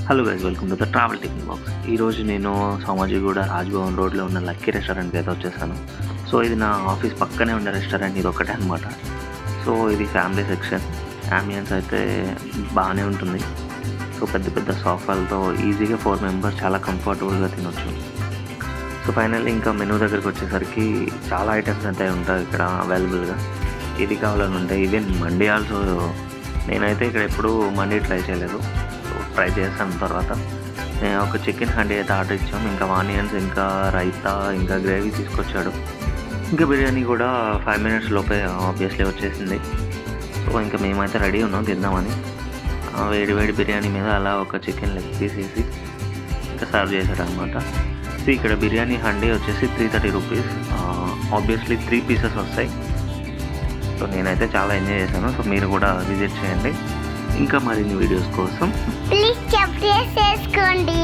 Hello guys, welcome to the travel tiffin box. ఈరోజు నేను సోమాజిగూడ రాజ్భవన్ రోడ్లో ఉన్న లక్కీ రెస్టారెంట్కి అయితే వచ్చేసాను. సో ఇది నా ఆఫీస్ పక్కనే ఉన్న రెస్టారెంట్, ఇది ఒకటే అనమాట. సో ఇది ఫ్యామిలీ సెక్షన్. అంబియన్స్ అయితే బాగానే ఉంటుంది. సో పెద్ద పెద్ద సోఫాలతో ఈజీగా 4 మెంబర్స్ చాలా కంఫర్టబుల్గా తినొచ్చు. సో ఫైనల్లీ ఇంకా మెనూ దగ్గరికి వచ్చేసరికి చాలా ఐటమ్స్ అయితే ఉంటాయి ఇక్కడ అవైలబుల్గా. ఇది కావాలని ఉంటాయి. Even mandi also. నేనైతే ఇక్కడ ఎప్పుడూ మండీ ట్రై చేయలేదు. ట్రై చేసాను. తర్వాత నేను ఒక చికెన్ హండీ అయితే ఆర్డర్ ఇచ్చాము. ఇంకా ఆనియన్స్, ఇంకా రైతా, ఇంకా గ్రేవీ తీసుకొచ్చాడు. ఇంకా బిర్యానీ కూడా 5 minutes లోపే ఆబ్వియస్లీ వచ్చేసింది. సో ఇంకా మేమైతే రెడీ ఉన్నాం తిందామని. వేడి వేడి బిర్యానీ మీద అలా ఒక చికెన్ లెగ్ పీస్ వేసి ఇంకా సర్వ్ చేశాడు అనమాట. సో ఇక్కడ బిర్యానీ హండీ వచ్చేసి 330 రూపీస్. ఆబ్వియస్లీ 3 pieces వస్తాయి. సో నేనైతే చాలా ఎంజాయ్ చేశాను. సో మీరు కూడా విజిట్ చేయండి. ఇంకా మరిన్ని వీడియోస్ కోసం ప్లీజ్ సబ్స్క్రైబ్ చేసుకోండి.